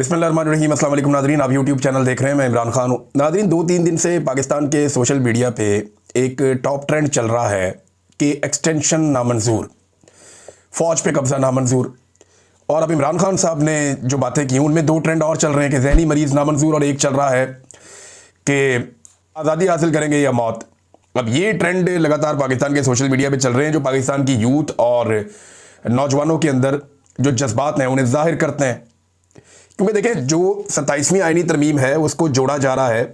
बिस्मिल्लाहिर्रहमानिर्रहीम। अस्सलाम वालेकुम नाज़रीन, आप यूट्यूब चैनल देख रहे हैं। मैं इमरान खान हूँ। नाज़रीन, 2-3 दिन से पाकिस्तान के सोशल मीडिया पे एक टॉप ट्रेंड चल रहा है कि एक्सटेंशन नामंजूर, फ़ौज पे कब्ज़ा नामंजूर। और अब इमरान खान साहब ने जो बातें की उनमें 2 ट्रेंड और चल रहे हैं कि जहनी मरीज़ नामंजूर, और एक चल रहा है कि आज़ादी हासिल करेंगे या मौत। अब ये ट्रेंड लगातार पाकिस्तान के सोशल मीडिया पे चल रहे हैं, जो पाकिस्तान की यूथ और नौजवानों के अंदर जो जज्बात हैं उन्हें जाहिर करते हैं। क्योंकि देखें, जो 27वीं आईनी तरमीम है उसको जोड़ा जा रहा है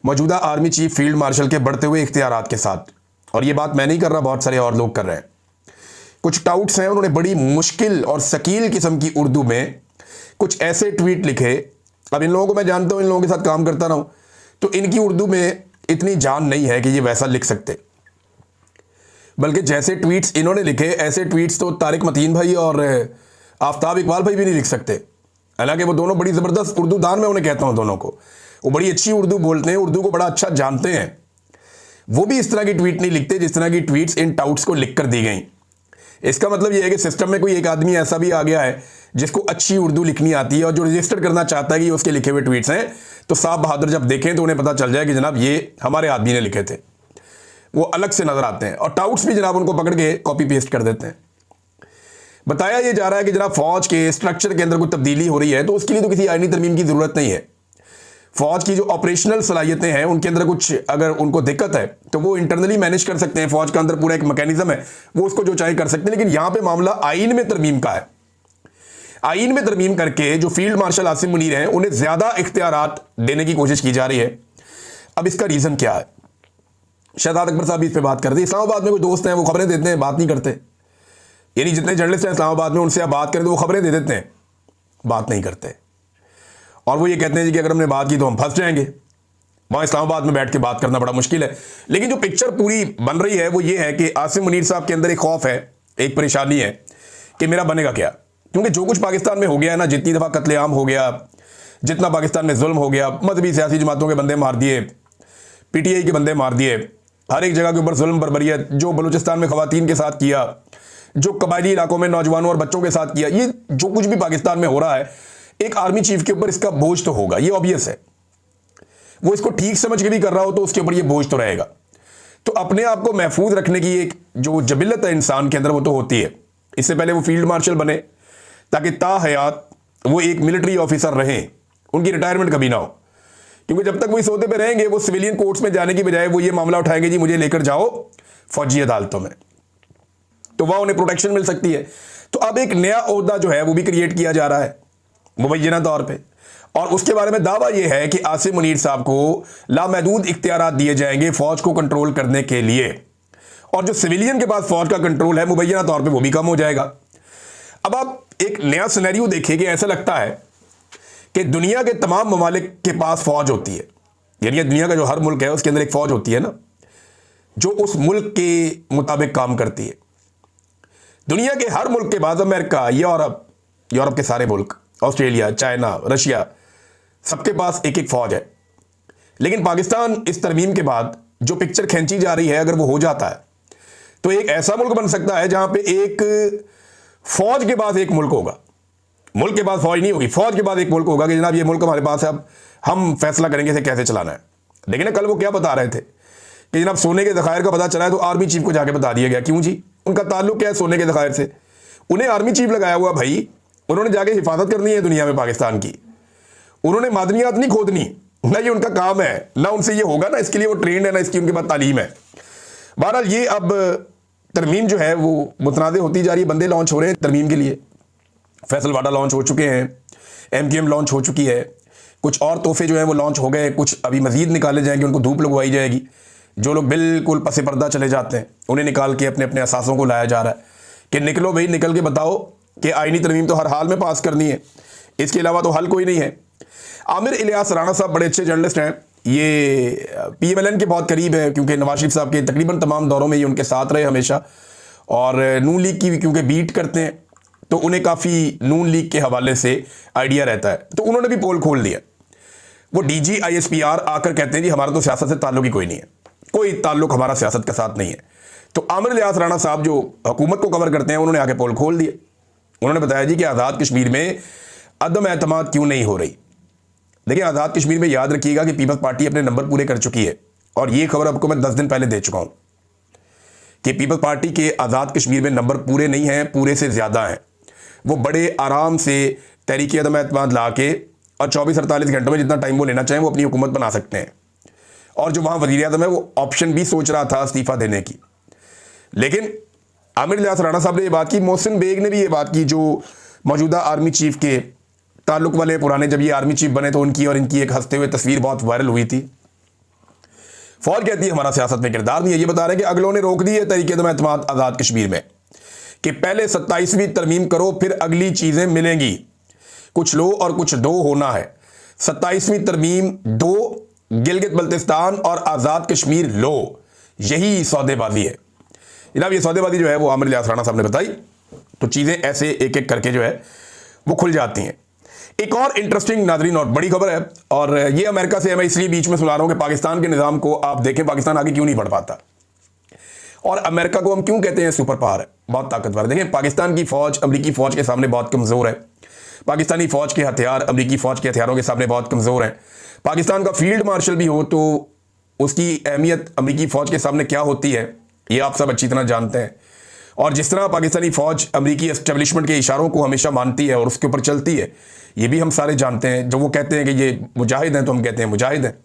मौजूदा आर्मी चीफ फील्ड मार्शल के बढ़ते हुए इख्तियारात के साथ। और ये बात मैं नहीं कर रहा, बहुत सारे और लोग कर रहे हैं। कुछ टाउट्स हैं, उन्होंने बड़ी मुश्किल और शकील किस्म की उर्दू में कुछ ऐसे ट्वीट लिखे। अब इन लोगों को मैं जानता हूँ, इन लोगों के साथ काम करता रहा हूँ, तो इनकी उर्दू में इतनी जान नहीं है कि ये वैसा लिख सकते। बल्कि जैसे ट्वीट्स इन्होंने लिखे, ऐसे ट्वीट्स तो तारिक मतीन भाई और आफ्ताब इकबाल भाई भी नहीं लिख सकते। हालांकि वो दोनों बड़ी ज़बरदस्त उर्दू दान, मैं उन्हें कहता हूँ दोनों को, वो बड़ी अच्छी उर्दू बोलते हैं, उर्दू को बड़ा अच्छा जानते हैं। वो भी इस तरह की ट्वीट नहीं लिखते जिस तरह की ट्वीट्स इन टाउट्स को लिख कर दी गई। इसका मतलब ये है कि सिस्टम में कोई एक आदमी ऐसा भी आ गया है जिसको अच्छी उर्दू लिखनी आती है और जो रजिस्टर करना चाहता है कि उसके लिखे हुए ट्वीट्स हैं, तो साहब बहादुर जब देखें तो उन्हें पता चल जाए कि जनाब ये हमारे आदमी ने लिखे थे। वो अलग से नजर आते हैं और टाउट्स भी जनाब उनको पकड़ के कॉपी पेस्ट कर देते हैं। बताया ये जा रहा है कि जनाब फौज के स्ट्रक्चर के अंदर कोई तब्दीली हो रही है, तो उसके लिए तो किसी आईनी तरमीम की जरूरत नहीं है। फौज की जो ऑपरेशनल सलाहियतें हैं उनके अंदर कुछ अगर उनको दिक्कत है तो वो इंटरनली मैनेज कर सकते हैं। फौज का अंदर पूरा एक मैकेनिज्म है, वो उसको जो चाहे कर सकते हैं। लेकिन यहां पे मामला आईन में तरमीम का है। आईन में तरमीम करके जो फील्ड मार्शल आसिम मुनीर हैं उन्हें ज्यादा इख्तियारात देने की कोशिश की जा रही है। अब इसका रीजन क्या है? शहजाद अकबर साहब इस पर बात करते हैं। इस्लामाबाद में कोई दोस्त हैं, वो खबरें देते हैं, बात नहीं करते। यानी जितने जर्नलिस्ट हैं इस्लामाबाद में, उनसे आप बात करें तो वो खबरें दे देते हैं, बात नहीं करते। और वो ये कहते हैं जी कि अगर हमने बात की तो हम फंस जाएंगे। वहाँ इस्लामाबाद में बैठ के बात करना बड़ा मुश्किल है। लेकिन जो पिक्चर पूरी बन रही है वो ये है कि आसिम मुनीर साहब के अंदर एक खौफ है, एक परेशानी है कि मेरा बनेगा क्या। क्योंकि जो कुछ पाकिस्तान में हो गया है ना, जितनी दफ़ा कत्लेआम हो गया, जितना पाकिस्तान में जुल्म हो गया, मजहबी सियासी जमातों के बंदे मार दिए, PTI के बंदे मार दिए, हर एक जगह के ऊपर जुल्म बर्बरियत, जो बलूचिस्तान में खवातीन के साथ किया, जो कबायली इलाकों में नौजवानों और बच्चों के साथ किया, ये जो कुछ भी पाकिस्तान में हो रहा है, एक आर्मी चीफ के ऊपर इसका बोझ तो होगा, ये ऑब्वियस है। वो इसको ठीक समझ के भी कर रहा हो तो उसके ऊपर ये बोझ तो रहेगा। तो अपने आप को महफूज रखने की एक जो जबिलत है इंसान के अंदर, वो तो होती है। इससे पहले वो फील्ड मार्शल बने ताकि ताहयात वो एक मिलिट्री ऑफिसर रहें, उनकी रिटायरमेंट कभी ना हो। क्योंकि जब तक वो इस ओहदे पे रहेंगे, वो सिविलियन कोर्ट्स में जाने की बजाय वो ये मामला उठाएंगे, जी मुझे लेकर जाओ फौजी अदालतों में, तो वह उन्हें प्रोटेक्शन मिल सकती है। तो अब एक नया ओहदा जो है वो भी क्रिएट किया जा रहा है मुबैना तौर पे, और उसके बारे में दावा यह है कि आसिम मुनीर साहब को लामहदूद इख्तियारात दिए जाएंगे फौज को कंट्रोल करने के लिए, और जो सिविलियन के पास फौज का कंट्रोल है मुबैना तौर पे वो भी कम हो जाएगा। अब आप एक नया सिनेरियो देखिए कि ऐसा लगता है कि दुनिया के तमाम ममालिक के पास फौज होती है। यानी दुनिया का जो हर मुल्क है उसके अंदर एक फौज होती है ना, जो उस मुल्क के मुताबिक काम करती है। दुनिया के हर मुल्क के बाद अमेरिका, यूरोप के सारे मुल्क, ऑस्ट्रेलिया, चाइना, रशिया, सबके पास एक एक फौज है। लेकिन पाकिस्तान इस तरमीम के बाद जो पिक्चर खींची जा रही है, अगर वो हो जाता है तो एक ऐसा मुल्क बन सकता है जहां पे एक फौज के पास एक मुल्क होगा। मुल्क के पास फौज नहीं होगी, फौज के पास एक मुल्क होगा कि जनाब ये मुल्क हमारे पास है, अब हम फैसला करेंगे इसे कैसे चलाना है। लेकिन ना, कल वो क्या बता रहे थे कि जनाब सोने के ज़खायर का पता चला है तो आर्मी चीफ को जाके बता दिया गया। क्यों जी? उनका ताल्लुक क्या है सोने के ज़खायर से? उन्हें आर्मी चीफ लगाया हुआ भाई, उन्होंने जाके हिफाजत करनी है दुनिया में पाकिस्तान की। उन्होंने मादनियात नहीं खोदनी, ना ये उनका काम है, ना उनसे ये होगा, ना इसके लिए वो ट्रेंड है, ना इसकी उनके पास तालीम है। बहरहाल ये अब तरमीम जो है वो मुतनाज़ होती जा रही है। बंदे लॉन्च हो रहे हैं तरमीम के लिए। फैसल वाडा लॉन्च हो चुके हैं, MKM लॉन्च हो चुकी है, कुछ और तोहफे जो हैं वो लॉन्च हो गए, कुछ अभी मजीद निकाले जाएंगे, उनको धूप लगवाई जाएगी। जो लोग बिल्कुल पसे पर्दा चले जाते हैं उन्हें निकाल के अपने अपने असासों को लाया जा रहा है कि निकलो भाई, निकल के बताओ कि आईनी तरमीम तो हर हाल में पास करनी है, इसके अलावा तो हल कोई नहीं है। आमिर इलियास राणा साहब बड़े अच्छे जर्नलिस्ट हैं, ये PMLN के बहुत करीब है, क्योंकि नवाज शरीफ साहब के तकरीबन तमाम दौरों में ये उनके साथ रहे हमेशा, और नून लीग की भी क्योंकि बीट करते हैं तो उन्हें काफ़ी नून लीग के हवाले से आइडिया रहता है। तो उन्होंने भी पोल खोल दिया। वो DG ISPR आकर कहते हैं जी हमारा तो सियासत से ताल्लुक ही कोई नहीं है, कोई ताल्लुक हमारा सियासत के साथ नहीं है। तो आमिर इलियास राणा साहब जो हुकूमत को कवर करते हैं, उन्होंने आके पोल खोल दिए। उन्होंने बताया जी कि आज़ाद कश्मीर में अदम एतमाद क्यों नहीं हो रही? देखिए, आज़ाद कश्मीर में याद रखिएगा कि पीपल्स पार्टी अपने नंबर पूरे कर चुकी है, और ये खबर आपको मैं 10 दिन पहले दे चुका हूं कि पीपल्स पार्टी के आज़ाद कश्मीर में नंबर पूरे नहीं हैं, पूरे से ज़्यादा हैं। वो बड़े आराम से तहरीक अदम एतमाद ला के और 24-48 घंटों में जितना टाइम वो लेना चाहें वो अपनी हुकूमत बना सकते हैं। और जो वहाँ वज़ीर आज़म है वो ऑप्शन भी सोच रहा था इस्तीफ़ा देने की, लेकिन आमिर लियास राणा साहब ने ये बात की, मोहसिन बेग ने भी ये बात की, जो मौजूदा आर्मी चीफ के ताल्लुक वाले पुराने, जब ये आर्मी चीफ बने तो उनकी और इनकी एक हंसते हुए तस्वीर बहुत वायरल हुई थी। फौज कहती है हमारा सियासत में किरदार नहीं है। ये बता रहे हैं कि अगलों ने रोक दी है तहरीक अदम एतमाद आज़ाद कश्मीर में कि पहले 27वीं तरमीम करो फिर अगली चीज़ें मिलेंगी। कुछ लो और कुछ दो होना है। 27वीं तरमीम दो, गिलगित बल्तिस्तान और आज़ाद कश्मीर लो, यही सौदेबाजी है जनाब। ये सौदेबाजी जो है वो आमिर लियास राणा साहब ने बताई, तो चीज़ें ऐसे एक एक करके जो है वो खुल जाती हैं। एक और इंटरेस्टिंग नाजरीन और बड़ी खबर है, और ये अमेरिका से मैं इसलिए बीच में सुना रहा हूं कि पाकिस्तान के निज़ाम को आप देखें, पाकिस्तान आगे क्यों नहीं बढ़ पाता, और अमेरिका को हम क्यों कहते हैं सुपर पावर है, बहुत ताकतवर है। देखें, पाकिस्तान की फौज अमरीकी फौज के सामने बहुत कमज़ोर है। पाकिस्तानी फौज के हथियार अमरीकी फौज के हथियारों के सामने बहुत कमज़ोर हैं। पाकिस्तान का फील्ड मार्शल भी हो तो उसकी अहमियत अमरीकी फौज के सामने क्या होती है, ये आप सब अच्छी तरह जानते हैं। और जिस तरह पाकिस्तानी फौज अमरीकी एस्टेब्लिशमेंट के इशारों को हमेशा मानती है और उसके ऊपर चलती है, ये भी हम सारे जानते हैं। जब वो कहते हैं कि ये मुजाहिद हैं तो हम कहते हैं मुजाहिद हैं,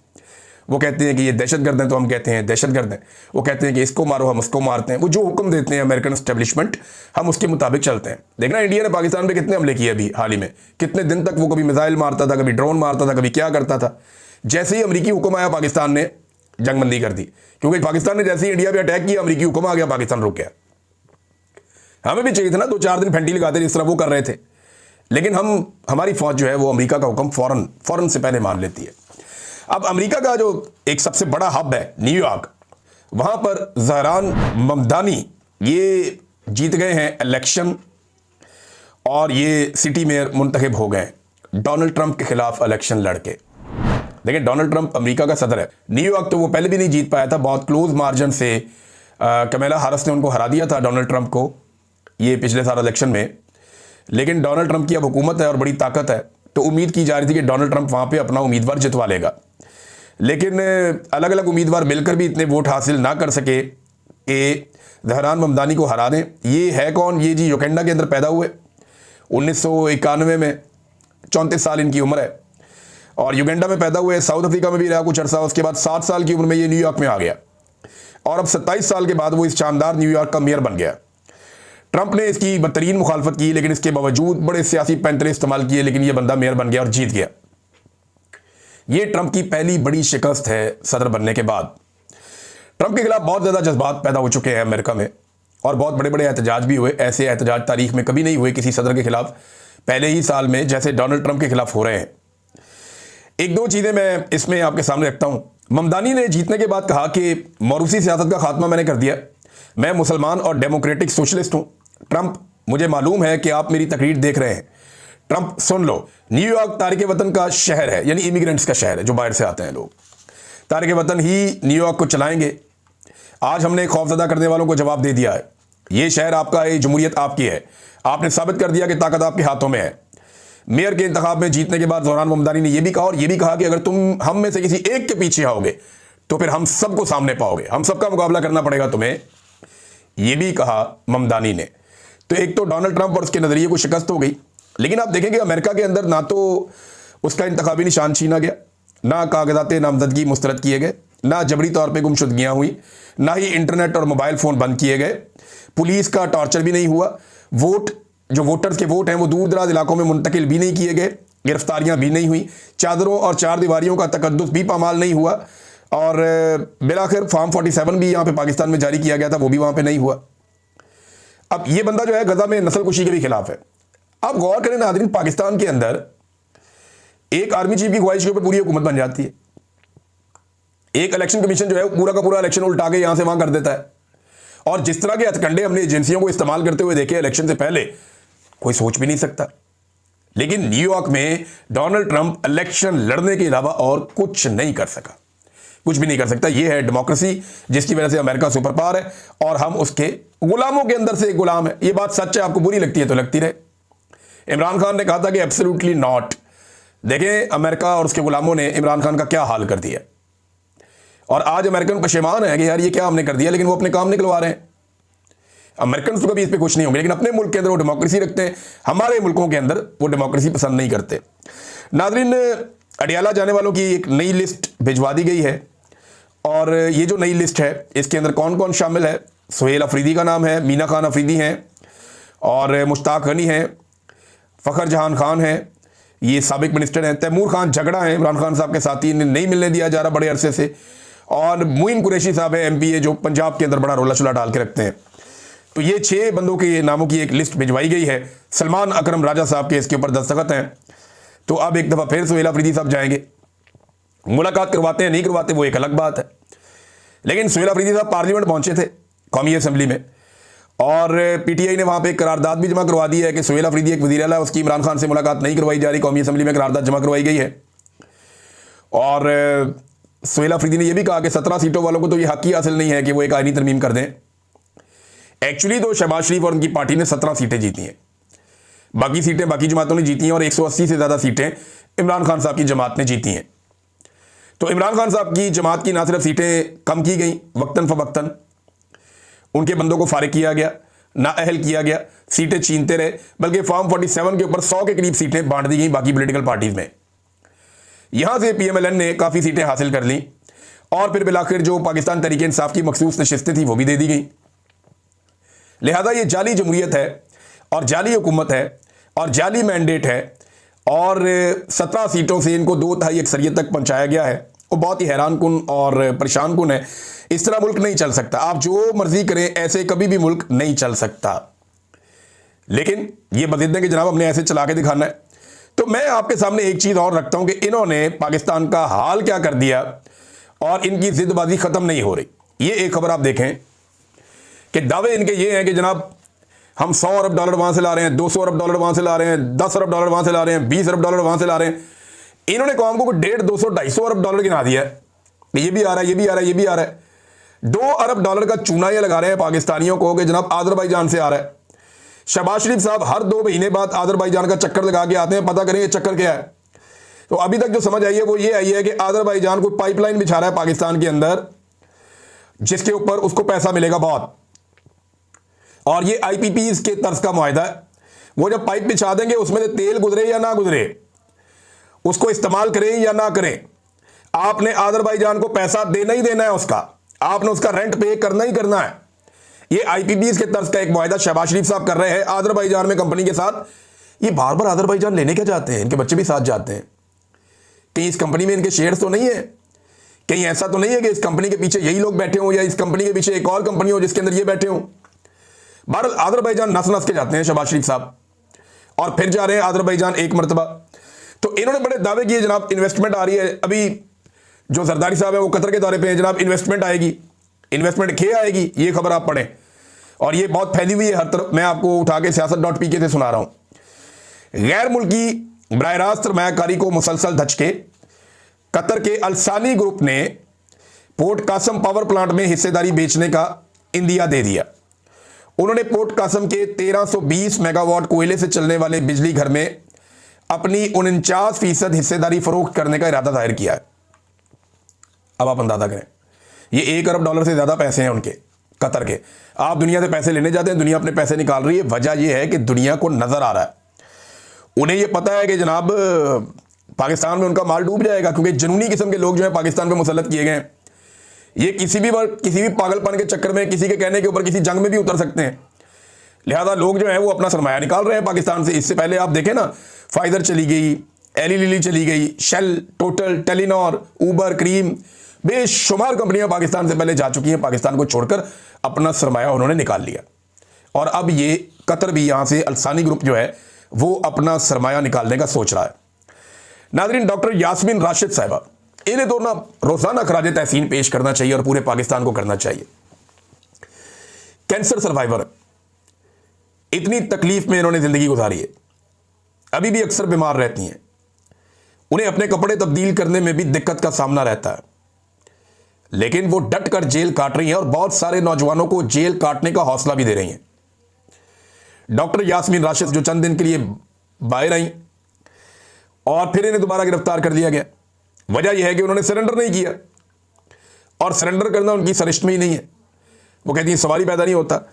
वो कहते हैं कि ये दहशतगर्द हैं तो हम कहते हैं दहशतगर्द हैं, वो कहते हैं कि इसको मारो हम उसको मारते हैं। वो जो हुक्म देते हैं अमेरिकन एस्टेब्लिशमेंट, हम उसके मुताबिक चलते हैं। देखना इंडिया ने पाकिस्तान पे कितने हमले किए अभी हाल ही में, कितने दिन तक वो कभी मिसाइल मारता था, कभी ड्रोन मारता था, कभी क्या करता था। जैसे ही अमरीकी हुक्म आया पाकिस्तान ने जंगबंदी कर दी, क्योंकि पाकिस्तान ने जैसे ही इंडिया पे अटैक किया अमरीकी हुक्म आ गया, पाकिस्तान रुक गया। हमें भी चाहिए था ना 2-4 दिन फंटी लगाते जिस तरह वो कर रहे थे, लेकिन हमारी फौज जो है वो अमेरिका का हुक्म फौरन से पहले मान लेती है। अब अमेरिका का जो एक सबसे बड़ा हब है न्यूयॉर्क, वहां पर ज़हरान ममदानी ये जीत गए हैं इलेक्शन, और ये सिटी मेयर मुंतखब हो गए डोनाल्ड ट्रंप के खिलाफ इलेक्शन लड़के। देखिए, डोनाल्ड ट्रंप अमेरिका का सदर है। न्यूयॉर्क तो वो पहले भी नहीं जीत पाया था, बहुत क्लोज मार्जिन से कमला हैरिस ने उनको हरा दिया था डोनाल्ड ट्रंप को ये पिछले साल इलेक्शन में। लेकिन डोनाल्ड ट्रंप की अब हुकूमत है और बड़ी ताकत है, तो उम्मीद की जा रही थी कि डोनाल्ड ट्रंप वहाँ पे अपना उम्मीदवार जितवा लेगा। लेकिन अलग अलग उम्मीदवार मिलकर भी इतने वोट हासिल ना कर सके कि ज़हरान ममदानी को हरा दें। ये है कौन? ये जी युगांडा के अंदर पैदा हुए 1991 में, 34 साल इनकी उम्र है, और युगांडा में पैदा हुए, साउथ अफ्रीका में भी रहा कुछ अर्सा, उसके बाद 7 साल की उम्र में ये न्यूयॉर्क में आ गया, और अब 27 साल के बाद वो इस शानदार न्यूयॉर्क का मेयर बन गया। ट्रंप ने इसकी बदतरीन मुखालफत की, लेकिन इसके बावजूद बड़े सियासी पैंतरे इस्तेमाल किए, लेकिन ये बंदा मेयर बन गया और जीत गया। ये ट्रंप की पहली बड़ी शिकस्त है सदर बनने के बाद। ट्रंप के खिलाफ बहुत ज़्यादा जज्बात पैदा हो चुके हैं अमेरिका में, और बहुत बड़े बड़े एहतजाज भी हुए। ऐसे एहतजाज तारीख में कभी नहीं हुए किसी सदर के खिलाफ पहले ही साल में, जैसे डोनाल्ड ट्रंप के खिलाफ हो रहे हैं। एक दो चीज़ें मैं इसमें आपके सामने रखता हूँ। ममदानी ने जीतने के बाद कहा कि मौरूसी सियासत का खात्मा मैंने कर दिया, मैं मुसलमान और डेमोक्रेटिक सोशलिस्ट हूँ। ट्रंप, मुझे मालूम है कि आप मेरी तकरीर देख रहे हैं। ट्रंप, सुन लो, न्यूयॉर्क तारिक वतन का शहर है, यानी इमिग्रेंट्स का शहर है, जो बाहर से आते हैं लोग। तारिक वतन ही न्यूयॉर्क को चलाएंगे। आज हमने खौफजदा करने वालों को जवाब दे दिया है। ये शहर आपका है, जमहूरियत आपकी है। आपने साबित कर दिया कि ताकत आपके हाथों में है। मेयर के इंतखाब में जीतने के बाद ज़हरान ममदानी ने यह भी कहा, और यह भी कहा कि अगर तुम हम में से किसी एक के पीछे आओगे तो फिर हम सबको सामने पाओगे, हम सबका मुकाबला करना पड़ेगा तुम्हें, यह भी कहा ममदानी ने। तो एक तो डोनाल्ड ट्रंप और उसके नज़रिए को शिकस्त हो गई। लेकिन आप देखेंगे अमेरिका के अंदर ना तो उसका इंतखाबी निशान छीना गया, ना कागजात नामजदगी मुस्तरद किए गए, ना जबरी तौर पे गुमशुदगियाँ हुई, ना ही इंटरनेट और मोबाइल फ़ोन बंद किए गए, पुलिस का टॉर्चर भी नहीं हुआ, जो वोटर्स के वोट हैं वो दूर दराज इलाकों में मुंतकिल भी नहीं किए गए, गिरफ्तारियाँ भी नहीं हुई, चादरों और चार दीवारियों का तकद्दुस भी पामाल नहीं हुआ, और बिलाखिर फॉर्म 47 भी यहाँ पे पाकिस्तान में जारी किया गया था, वो भी वहाँ पे नहीं हुआ। अब ये बंदा जो है गजा में नस्लकुशी के भी खिलाफ है। आप गौर करें नाज़रीन, पाकिस्तान के अंदर एक आर्मी चीफ की ख्वाहिश के ऊपर पूरी हुकूमत बन जाती है। एक इलेक्शन कमीशन जो है पूरा का पूरा इलेक्शन उल्टा के यहां से वहां कर देता है, और जिस तरह के हथकंडे हमने एजेंसियों को इस्तेमाल करते हुए देखे इलेक्शन से पहले, कोई सोच भी नहीं सकता। लेकिन न्यूयॉर्क में डोनाल्ड ट्रंप इलेक्शन लड़ने के अलावा और कुछ नहीं कर सका, कुछ भी नहीं कर सकता। यह है डेमोक्रेसी, जिसकी वजह से अमेरिका सुपर पावर है और हम उसके गुलामों के अंदर से एक गुलाम है। यह बात सच है, आपको बुरी लगती है तो लगती रहे। इमरान खान ने कहा था कि एब्सोल्युटली नॉट। देखें अमेरिका और उसके गुलामों ने इमरान खान का क्या हाल कर दिया, और आज अमेरिकन पशेमान है कि यार ये क्या हमने कर दिया, लेकिन वो अपने काम निकलवा रहे हैं। अमेरिकन तो कभी इस पर खुश नहीं होंगे, लेकिन अपने मुल्क के अंदर वो डेमोक्रेसी रखते हैं, हमारे मुल्कों के अंदर वो डेमोक्रेसी पसंद नहीं करते। नाज़रीन, अडियाला जाने वालों की एक नई लिस्ट भिजवा दी गई है, और ये जो नई लिस्ट है इसके अंदर कौन कौन शामिल है? सुहेल अफरीदी का नाम है, मीना खान अफरीदी हैं, और मुश्ताक गनी हैं, फ़खर जहान खान हैं, ये साबिक मिनिस्टर हैं, तैमूर खान झगड़ा है इमरान खान साहब के साथी, इन्हें नहीं मिलने दिया जा रहा बड़े अरसे से, और मोइन कुरैशी साहब है MPA जो पंजाब के अंदर बड़ा रोला शोला डाल के रखते हैं। तो ये 6 बंदों के नामों की एक लिस्ट भिजवाई गई है। सलमान अकरम राजा साहब के इसके ऊपर दस्तखत हैं। तो अब एक दफ़ा फिर सुहेल अफरीदी साहब जाएंगे, मुलाकात करवाते हैं नहीं करवाते वो एक अलग बात है। लेकिन सुहेल अफरीदी साहब पार्लियामेंट पहुंचे थे, कौमी असम्बली में, और PTI ने वहाँ पे एक करारदाद भी जमा करवा दी है कि सुहेल अफरीदी एक वज़ीर आला, उसकी इमरान खान से मुलाकात नहीं करवाई जा रही। कौमी असम्बली में करारदाद जमा करवाई गई है, और सुहेल अफरीदी ने यह भी कहा कि 17 सीटों वालों को तो ये हक ही हासिल नहीं है कि वो एक आईनी तरमीम कर दें। एक्चुअली तो शहबाज शरीफ और उनकी पार्टी ने 17 सीटें जीती हैं, बाकी सीटें बाकी जमातों ने जीती हैं, और 180 से ज़्यादा सीटें इमरान खान साहब की जमात ने जीती हैं। तो इमरान खान साहब की जमात की ना सिर्फ सीटें कम की गई वक्तन फ़वक्तन, उनके बंदों को फारिग किया गया, नाअहल किया गया, सीटें छीनते रहे, बल्कि फॉर्म 47 के ऊपर 100 के करीब सीटें बांट दी गई बाकी पॉलिटिकल पार्टीज़ में। यहाँ से PMLN ने काफ़ी सीटें हासिल कर लीं, और फिर बिलाखिर जो पाकिस्तान तहरीक इंसाफ की मखसूस नशिस्तें थी वो भी दे दी गई। लिहाजा ये जाली जमहूरियत है, और जाली हुकूमत है, और जाली मैंडेट है, और 17 सीटों से इनको 2/3 अक्सरियत तक पहुंचाया गया है। वो बहुत ही हैरान कुन और परेशान कुन है। इस तरह मुल्क नहीं चल सकता, आप जो मर्जी करें ऐसे कभी भी मुल्क नहीं चल सकता। लेकिन ये बजिद है कि जनाब हमने ऐसे चला के दिखाना है। तो मैं आपके सामने एक चीज़ और रखता हूं कि इन्होंने पाकिस्तान का हाल क्या कर दिया, और इनकी जिद्दबाजी ख़त्म नहीं हो रही। ये एक खबर आप देखें कि दावे इनके ये हैं कि जनाब हम $100 अरब वहाँ से ला रहे हैं, $200 अरब वहाँ से ला रहे हैं, $10 अरब वहाँ से ला रहे हैं, $20 अरब वहाँ से ला रहे हैं। इन्होंने कौम को 150, 200, $250 अरब गिना दिया है, ये भी आ रहा है, ये भी आ रहा है, ये भी आ रहा है। $2 अरब का चूना ये लगा रहे हैं पाकिस्तानियों को कि जनाब आज़रबाईजान से आ रहा है। शहबाज शरीफ साहब हर 2 महीने बाद आज़रबाईजान का चक्कर लगा के आते हैं, पता करें ये चक्कर क्या है। तो अभी तक जो समझ आई है वो ये आई है कि आज़रबाईजान कोई पाइपलाइन बिछा रहा है पाकिस्तान के अंदर, जिसके ऊपर उसको पैसा मिलेगा बहुत, और ये IPPs के तर्ज का मुआहदा है। वो जब पाइप बिछा देंगे उसमें से तेल गुजरे या ना गुजरे, उसको इस्तेमाल करें या ना करें, आपने आज़रबाईजान को पैसा देना ही देना है, उसका आपने उसका रेंट पे करना ही करना है। ये IPPs के तर्ज का एक मुआहदा शहबाज शरीफ साहब कर रहे हैं आज़रबाईजान में कंपनी के साथ। ये बार बार आज़रबाईजान लेने क्या जाते हैं, इनके बच्चे भी साथ जाते हैं। कहीं इस कंपनी में इनके शेयर्स तो नहीं है, कहीं ऐसा तो नहीं है कि इस कंपनी के पीछे यही लोग बैठे हों, या इस कंपनी के पीछे एक और कंपनी हो जिसके अंदर ये बैठे हों। बहरहाल आज़रबाईजान नस नस के जाते हैं शहबाज शरीफ साहब, और फिर जा रहे हैं आज़रबाईजान एक मरतबा। तो इन्होंने बड़े दावे किए जनाब इन्वेस्टमेंट आ रही है। अभी जो जरदारी साहब है वो कतर के दौरे पे हैं, जनाब इन्वेस्टमेंट आएगी, इन्वेस्टमेंट खे आएगी, ये खबर आप पढ़ें, और ये बहुत फैली हुई है हर तरफ। मैं आपको उठा के siyaasat.pk से सुना रहा हूं। गैर मुल्की बराह रास्त सरमायाकारी को मुसलसल धचके, कतर के अलसानी ग्रुप ने पोर्ट कासम पावर प्लांट में हिस्सेदारी बेचने का इंदिया दे दिया। उन्होंने पोर्ट कासम के 1320 मेगावाट कोयले से चलने वाले बिजली घर में अपनी 49% हिस्सेदारी फरोख्त करने का इरादा जाहिर किया है। अब आप अंदाजा करें, ये $1 अरब से ज़्यादा पैसे हैं उनके, कतर के। आप दुनिया से पैसे लेने जाते हैं, दुनिया अपने पैसे निकाल रही है। वजह यह है कि दुनिया को नज़र आ रहा है, उन्हें यह पता है कि जनाब पाकिस्तान में उनका माल डूब जाएगा, क्योंकि जुनूनी किस्म के लोग जो है पाकिस्तान पे मुसल्लत किए गए हैं। ये किसी भी पागलपन के चक्कर में, किसी के कहने के ऊपर किसी जंग में भी उतर सकते हैं। लिहाजा लोग जो है वो अपना सरमाया निकाल रहे हैं पाकिस्तान से। इससे पहले आप देखें ना, फाइजर चली गई, एली लिली चली गई, Shell, Total, Telenor, Uber, Careem, बेशुमार कंपनियां पाकिस्तान से पहले जा चुकी हैं। पाकिस्तान को छोड़कर अपना सरमाया उन्होंने निकाल लिया, और अब ये कतर भी यहाँ से अलसानी ग्रुप जो है वो अपना सरमाया निकालने का सोच रहा है। नाज़रीन, डॉक्टर यास्मीन राशिद साहिबा, इन्हें तो ना रोज़ाना खराज तहसीन पेश करना चाहिए, और पूरे पाकिस्तान को करना चाहिए। कैंसर सर्वाइवर, इतनी तकलीफ में इन्होंने ज़िंदगी गुजारी है, अभी भी अक्सर बीमार रहती हैं। उन्हें अपने कपड़े तब्दील करने में भी दिक्कत का सामना रहता है, लेकिन वो डट कर जेल काट रही हैं, और बहुत सारे नौजवानों को जेल काटने का हौसला भी दे रही हैं। डॉक्टर यास्मीन राशिद जो चंद दिन के लिए बाहर आई और फिर इन्हें दोबारा गिरफ्तार कर लिया गया। वजह यह है कि उन्होंने सरेंडर नहीं किया, और सरेंडर करना उनकी सरिश्त में ही नहीं है। वो कहती हैं सवाल ही पैदा नहीं होता।